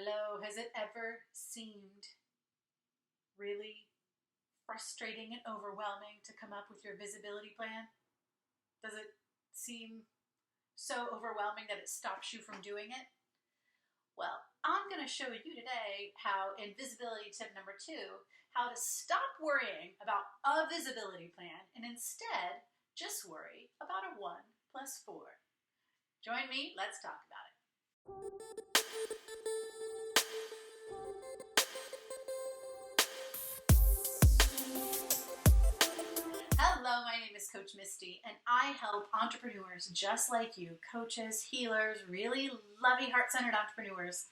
Hello, has it ever seemed really frustrating and overwhelming to come up with your visibility plan? Does it seem so overwhelming that it stops you from doing it? Well, I'm going to show you today how, in visibility tip number 2, how to stop worrying about a visibility plan and instead just worry about a 1 plus 4. Join me, let's talk about it. Hello, my name is Coach Misty, and I help entrepreneurs just like you, coaches, healers, really lovey, heart-centered entrepreneurs,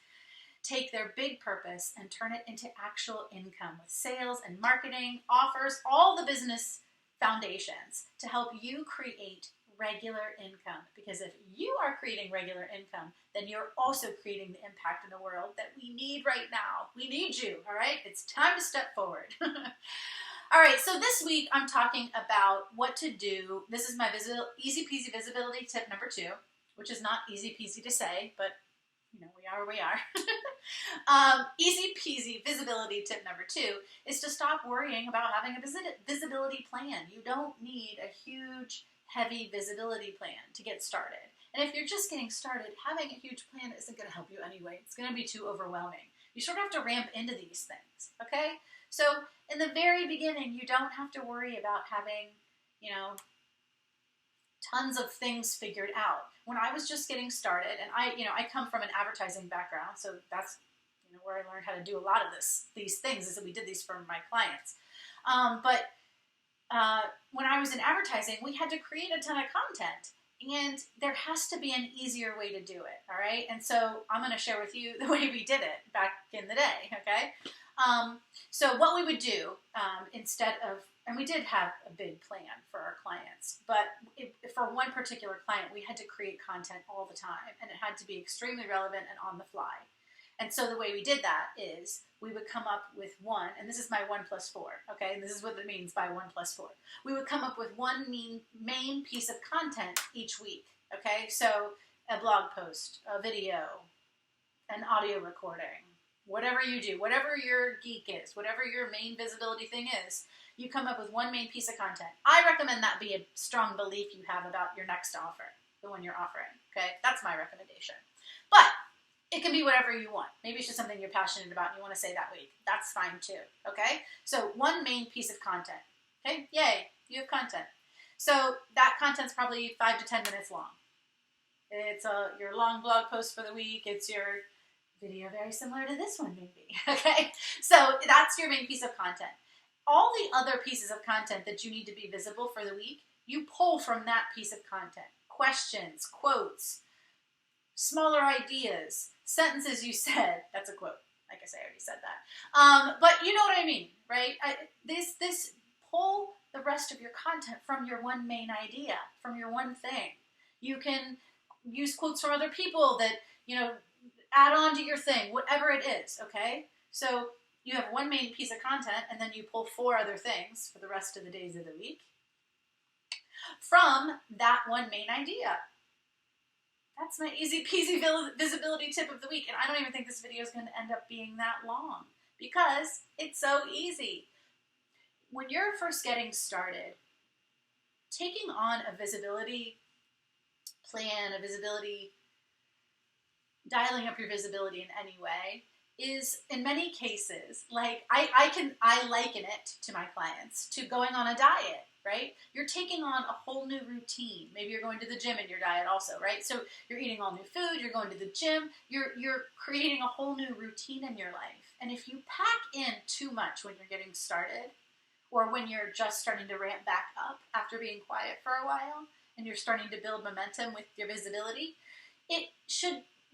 take their big purpose and turn it into actual income with sales and marketing, offers, all the business foundations to help you create regular income. Because if you are creating regular income, then you're also creating the impact in the world that we need right now. We need you, all right? It's time to step forward. All right, so this week I'm talking about what to do. This is my Easy-Peasy visibility tip number 2, which is not easy-peasy to say, but you know, we are where we are. Easy-peasy visibility tip number 2 is to stop worrying about having a visibility plan. You don't need a huge, heavy visibility plan to get started. And if you're just getting started, having a huge plan isn't going to help you anyway. It's going to be too overwhelming. You sort of have to ramp into these things, okay? So in the very beginning, you don't have to worry about having, tons of things figured out. When I was just getting started, and I come from an advertising background, so that's where I learned how to do a lot of these things, is that we did these for my clients. But when I was in advertising, we had to create a ton of content, and there has to be an easier way to do it, all right? And so I'm going to share with you the way we did it back in the day, okay? So what we would do instead of, and we did have a big plan for our clients, but for one particular client, we had to create content all the time, and it had to be extremely relevant and on the fly. And so the way we did that is we would come up with one, and this is my 1 plus 4, okay? And this is what it means by 1 plus 4. We would come up with one main piece of content each week, okay? So a blog post, a video, an audio recording, whatever you do, whatever your geek is, whatever your main visibility thing is, you come up with one main piece of content. I recommend that be a strong belief you have about your next offer, the one you're offering, okay? That's my recommendation. But it can be whatever you want. Maybe it's just something you're passionate about and you want to say that week. That's fine too, okay? So one main piece of content, okay? Yay, you have content. So that content's probably 5 to 10 minutes long. It's your long blog post for the week. It's your video very similar to this one maybe, okay? So that's your main piece of content. All the other pieces of content that you need to be visible for the week, you pull from that piece of content. Questions, quotes, smaller ideas, sentences you said. That's a quote. I guess I already said that. But you know what I mean, right? This pull the rest of your content from your one main idea, from your one thing. You can use quotes from other people that, add on to your thing, whatever it is, okay? So you have one main piece of content, and then you pull 4 other things for the rest of the days of the week from that one main idea. That's my easy-peasy visibility tip of the week, and I don't even think this video is going to end up being that long because it's so easy. When you're first getting started, taking on a visibility plan, dialing up your visibility in any way is, in many cases, like I liken it to my clients to going on a diet, right? You're taking on a whole new routine. Maybe you're going to the gym in your diet also, right? So you're eating all new food, you're going to the gym, you're creating a whole new routine in your life. And if you pack in too much when you're getting started, or when you're just starting to ramp back up after being quiet for a while, and you're starting to build momentum with your visibility,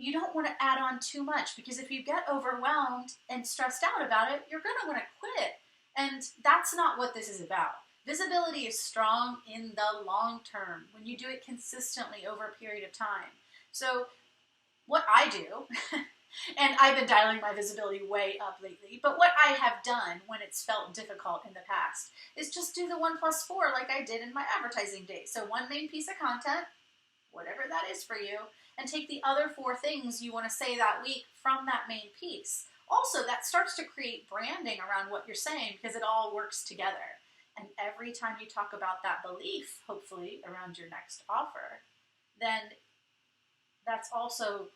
you don't want to add on too much, because if you get overwhelmed and stressed out about it, you're going to want to quit. And that's not what this is about. Visibility is strong in the long term when you do it consistently over a period of time. So what I do, and I've been dialing my visibility way up lately, but what I have done when it's felt difficult in the past is just do the 1 plus 4 like I did in my advertising days. So one main piece of content, whatever that is for you, and take the other 4 things you want to say that week from that main piece. Also, that starts to create branding around what you're saying because it all works together. And every time you talk about that belief, hopefully, around your next offer, then that's also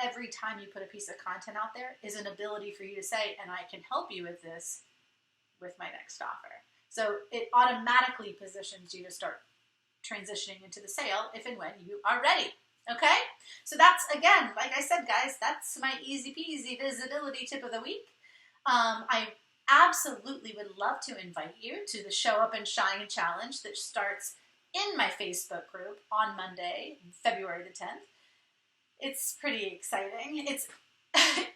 every time you put a piece of content out there is an ability for you to say, and I can help you with this with my next offer. So it automatically positions you to start transitioning into the sale if and when you are ready. Okay? So that's, again, like I said, guys, that's my easy-peasy visibility tip of the week. I absolutely would love to invite you to the Show Up and Shine Challenge that starts in my Facebook group on Monday, February the 10th. It's pretty exciting. It's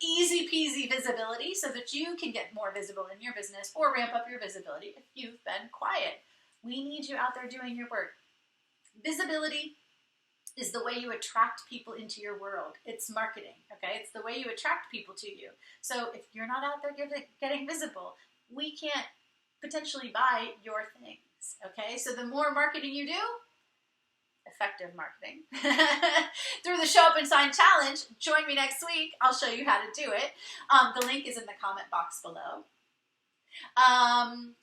easy peasy visibility so that you can get more visible in your business or ramp up your visibility if you've been quiet. We need you out there doing your work. Visibility is the way you attract people into your world. It's marketing, okay? It's the way you attract people to you. So if you're not out there getting visible, we can't potentially buy your things, okay? So the more marketing you do, effective marketing, through the Show Up and Shine Challenge, join me next week. I'll show you how to do it. The link is in the comment box below.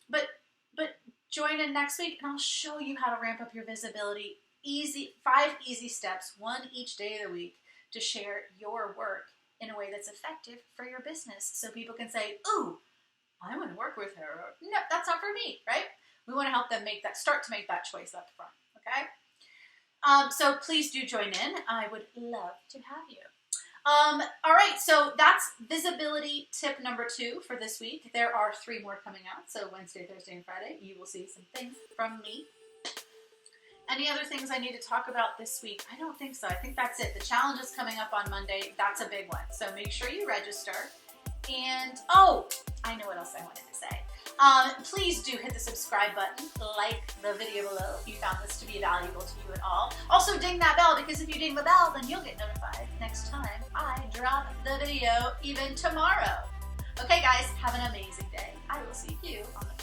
But join in next week and I'll show you how to ramp up your visibility. 5 easy steps, 1 each day of the week, to share your work in a way that's effective for your business so people can say, ooh, I want to work with her. Or, no, that's not for me, right? We want to help them start to make that choice up front, okay? So please do join in. I would love to have you. All right, so that's visibility tip number 2 for this week. There are 3 more coming out. So Wednesday, Thursday, and Friday, you will see some things from me. Any other things I need to talk about this week? I don't think so. I think that's it. The challenge is coming up on Monday. That's a big one. So make sure you register. And, oh, I know what else I wanted to say. Please do hit the subscribe button, like the video below if you found this to be valuable to you at all. Also ding that bell, because if you ding the bell, then you'll get notified next time I drop the video, even tomorrow. Okay guys, have an amazing day. I will see you on the